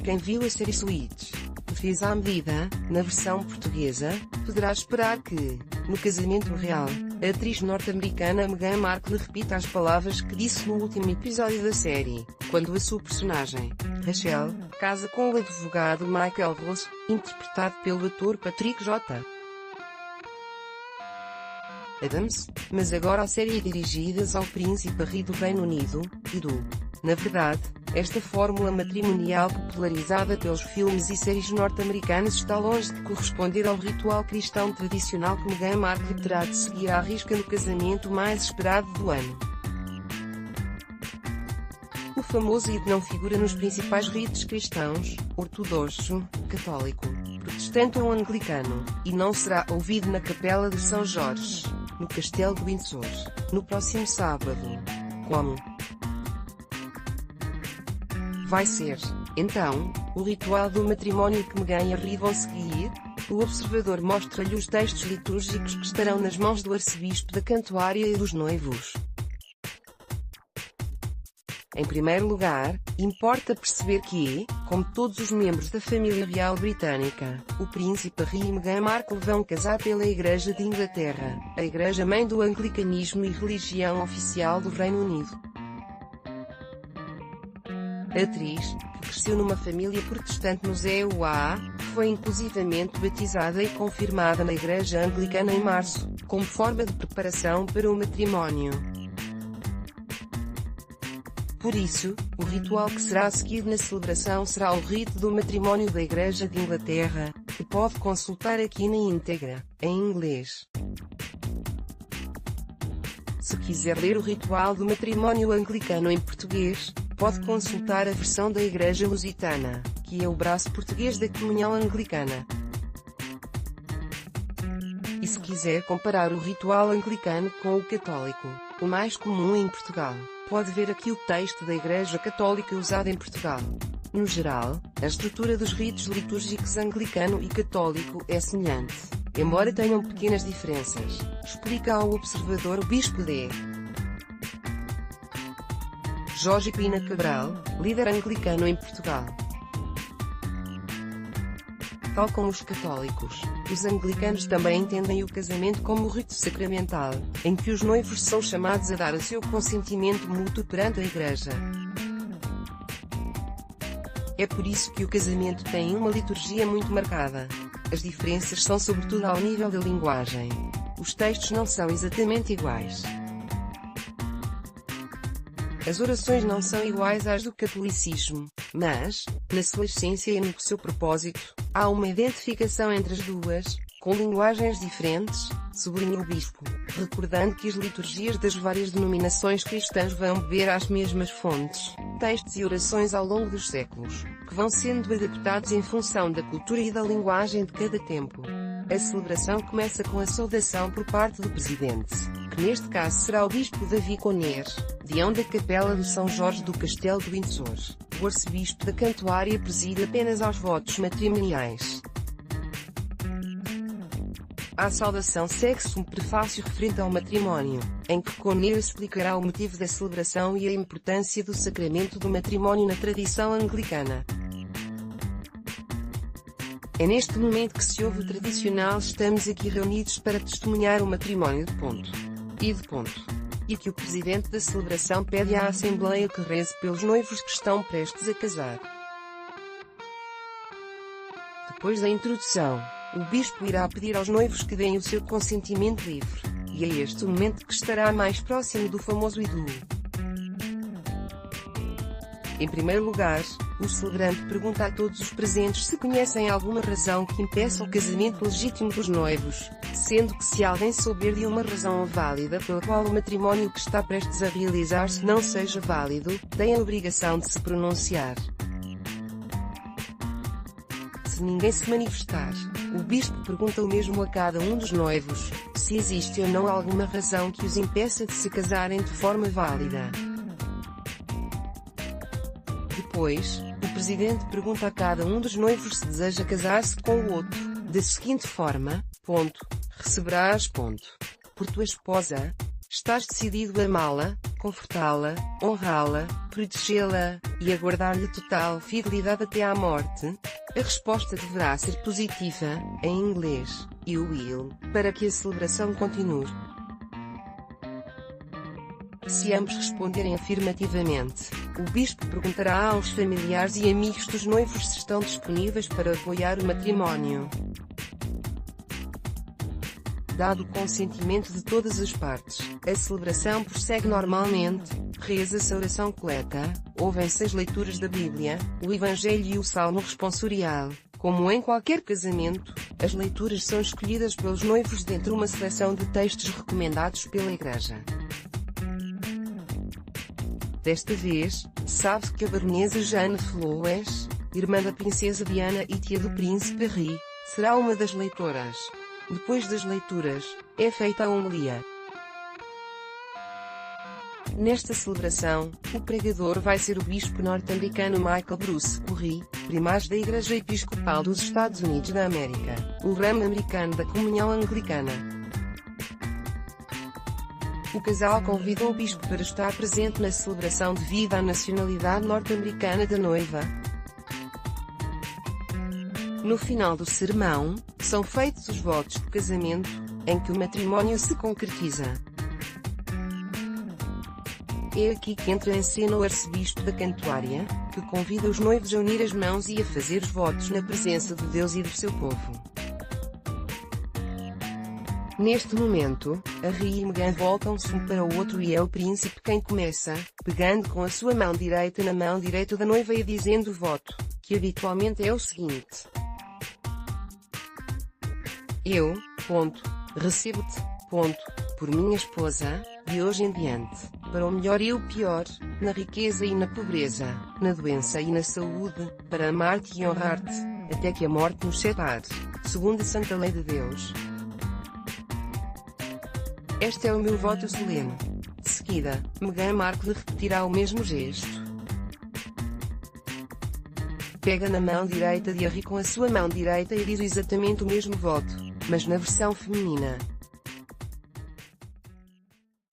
Quem viu a série Suits, fez à medida, na versão portuguesa, poderá esperar que, no casamento real, a atriz norte-americana Meghan Markle repita as palavras que disse no último episódio da série, quando a sua personagem, Rachel, casa com o advogado Michael Ross, interpretado pelo ator Patrick J. Adams, mas agora a série é dirigida ao príncipe Harry do Reino Unido, e do. Na verdade, esta fórmula matrimonial popularizada pelos filmes e séries norte-americanos está longe de corresponder ao ritual cristão tradicional que Meghan Markle terá de seguir à risca no casamento mais esperado do ano. O famoso Eid não figura nos principais ritos cristãos, ortodoxo, católico, protestante ou anglicano, e não será ouvido na Capela de São Jorge, no Castelo de Windsor, no próximo sábado. Como vai ser, então, o ritual do matrimónio que Meghan e Harry vão seguir? O observador mostra-lhe os textos litúrgicos que estarão nas mãos do arcebispo da Cantuária e dos noivos. Em primeiro lugar, importa perceber que, como todos os membros da família real britânica, o príncipe Harry e Meghan Markle vão casar pela Igreja de Inglaterra, a igreja-mãe do anglicanismo e religião oficial do Reino Unido. A atriz, que cresceu numa família protestante no ZUA, foi inclusivamente batizada e confirmada na Igreja Anglicana em março, como forma de preparação para o matrimónio. Por isso, o ritual que será seguido na celebração será o rito do matrimónio da Igreja de Inglaterra, que pode consultar aqui na íntegra, em inglês. Se quiser ler o ritual do matrimónio anglicano em português, pode consultar a versão da Igreja Lusitana, que é o braço português da Comunhão Anglicana. E se quiser comparar o ritual anglicano com o católico, o mais comum em Portugal, pode ver aqui o texto da Igreja Católica usado em Portugal. No geral, a estrutura dos ritos litúrgicos anglicano e católico é semelhante, embora tenham pequenas diferenças, explica ao observador o bispo de Jorge Pina Cabral, líder anglicano em Portugal. Tal como os católicos, os anglicanos também entendem o casamento como rito sacramental, em que os noivos são chamados a dar o seu consentimento mútuo perante a Igreja. É por isso que o casamento tem uma liturgia muito marcada. As diferenças são sobretudo ao nível da linguagem. Os textos não são exatamente iguais. As orações não são iguais às do catolicismo, mas, na sua essência e no seu propósito, há uma identificação entre as duas, com linguagens diferentes, sublinha o bispo, recordando que as liturgias das várias denominações cristãs vão beber às mesmas fontes, textos e orações ao longo dos séculos, que vão sendo adaptados em função da cultura e da linguagem de cada tempo. A celebração começa com a saudação por parte do presidente, que neste caso será o bispo Davi Conner, deão da Capela de São Jorge do Castelo de Windsor. O arcebispo da Cantuária preside apenas aos votos matrimoniais. À saudação segue-se um prefácio referente ao matrimónio, em que Conner explicará o motivo da celebração e a importância do sacramento do matrimónio na tradição anglicana. É neste momento que se ouve o tradicional "estamos aqui reunidos para testemunhar o matrimónio de ponto. E de ponto", e que o presidente da celebração pede à Assembleia que reze pelos noivos que estão prestes a casar. Depois da introdução, o bispo irá pedir aos noivos que deem o seu consentimento livre, e é este o momento que estará mais próximo do famoso Edu. Em primeiro lugar, o celebrante pergunta a todos os presentes se conhecem alguma razão que impeça o casamento legítimo dos noivos, sendo que se alguém souber de uma razão válida pela qual o matrimónio que está prestes a realizar-se não seja válido, tem a obrigação de se pronunciar. Se ninguém se manifestar, o bispo pergunta o mesmo a cada um dos noivos, se existe ou não alguma razão que os impeça de se casarem de forma válida. Depois, o presidente pergunta a cada um dos noivos se deseja casar-se com o outro, da seguinte forma: receberás, por tua esposa? Estás decidido a amá-la? confortá-la, honrá-la, protegê-la, e aguardar-lhe total fidelidade até à morte? A resposta deverá ser positiva, em inglês, you will, para que a celebração continue. Se ambos responderem afirmativamente, o bispo perguntará aos familiares e amigos dos noivos se estão disponíveis para apoiar o matrimónio. Dado o consentimento de todas as partes, a celebração prossegue normalmente. Reza-se a oração coleta, ouvem-se as leituras da Bíblia, o Evangelho e o Salmo responsorial. Como em qualquer casamento, as leituras são escolhidas pelos noivos dentre uma seleção de textos recomendados pela Igreja. Desta vez, sabe-se que a baronesa Jeanne Flores, irmã da princesa Diana e tia do príncipe Henri, será uma das leitoras. Depois das leituras, é feita a homilia. Nesta celebração, o pregador vai ser o bispo norte-americano Michael Bruce Curry, primaz da Igreja Episcopal dos Estados Unidos da América, o ramo americano da Comunhão Anglicana. O casal convida o bispo para estar presente na celebração devido à nacionalidade norte-americana da noiva. No final do sermão, são feitos os votos de casamento, em que o matrimónio se concretiza. É aqui que entra em cena o arcebispo da Cantuária, que convida os noivos a unir as mãos e a fazer os votos na presença de Deus e do seu povo. Neste momento, Henri e Meghan voltam-se um para o outro e é o príncipe quem começa, pegando com a sua mão direita na mão direita da noiva e dizendo o voto, que habitualmente é o seguinte: Eu, recebo-te, por minha esposa, de hoje em diante, para o melhor e o pior, na riqueza e na pobreza, na doença e na saúde, para amar-te e honrar-te, até que a morte nos separe, segundo a santa lei de Deus. Este é o meu voto solene. De seguida, Meghan Markle repetirá o mesmo gesto. Pega na mão direita de Henri com a sua mão direita e diz exatamente o mesmo voto, mas na versão feminina.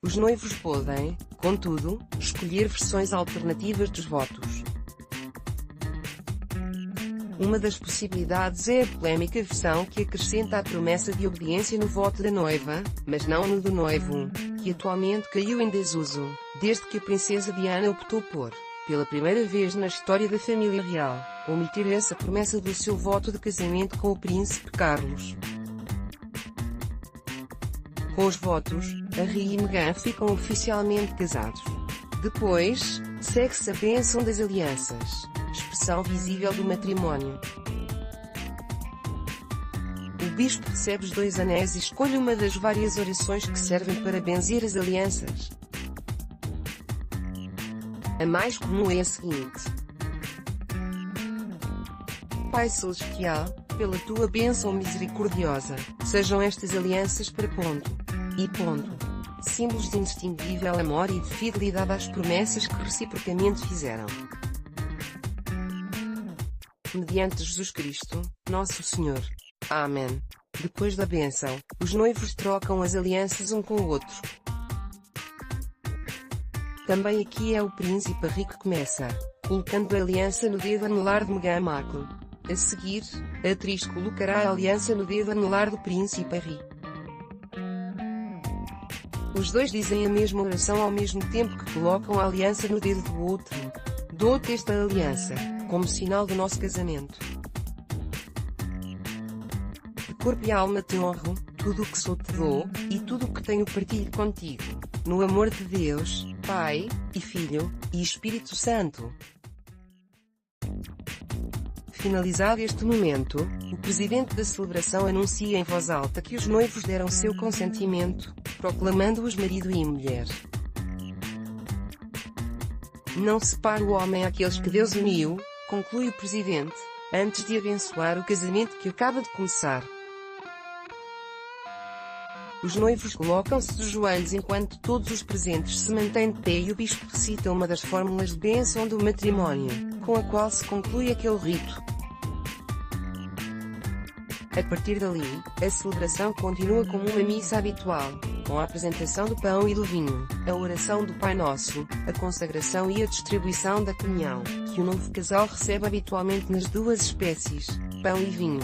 Os noivos podem, contudo, escolher versões alternativas dos votos. Uma das possibilidades é a polêmica versão que acrescenta a promessa de obediência no voto da noiva, mas não no do noivo, que atualmente caiu em desuso, desde que a princesa Diana optou por, pela primeira vez na história da família real, omitir essa promessa do seu voto de casamento com o príncipe Carlos. Com os votos, Henri e Meghan ficam oficialmente casados. Depois, segue-se a bênção das alianças, expressão visível do matrimónio. O bispo recebe os 2 anéis e escolhe uma das várias orações que servem para benzer as alianças. A mais comum é a seguinte: Pai Celestial, pela tua bênção misericordiosa, sejam estas alianças para símbolos de indistinguível amor e de fidelidade às promessas que reciprocamente fizeram. Mediante Jesus Cristo, nosso Senhor. Amém. Depois da bênção, os noivos trocam as alianças um com o outro. Também aqui é o príncipe Henri que começa, colocando a aliança no dedo anelar de Meghan Markle. A seguir, a atriz colocará a aliança no dedo anelar do príncipe Henri. Os dois dizem a mesma oração ao mesmo tempo que colocam a aliança no dedo do outro. Dou-te esta aliança, como sinal do nosso casamento. De corpo e alma te honro, tudo o que sou te dou, e tudo o que tenho partilho contigo, no amor de Deus, Pai, e Filho, e Espírito Santo. Finalizado este momento, o presidente da celebração anuncia em voz alta que os noivos deram seu consentimento, proclamando-os marido e mulher. Não separe o homem àqueles que Deus uniu, conclui o presidente, antes de abençoar o casamento que acaba de começar. Os noivos colocam-se de joelhos enquanto todos os presentes se mantêm de pé e o bispo recita uma das fórmulas de bênção do matrimónio, com a qual se conclui aquele rito. A partir dali, a celebração continua como uma missa habitual. com a apresentação do pão e do vinho, a oração do Pai Nosso, a consagração e a distribuição da comunhão, que o novo casal recebe habitualmente nas duas espécies, pão e vinho.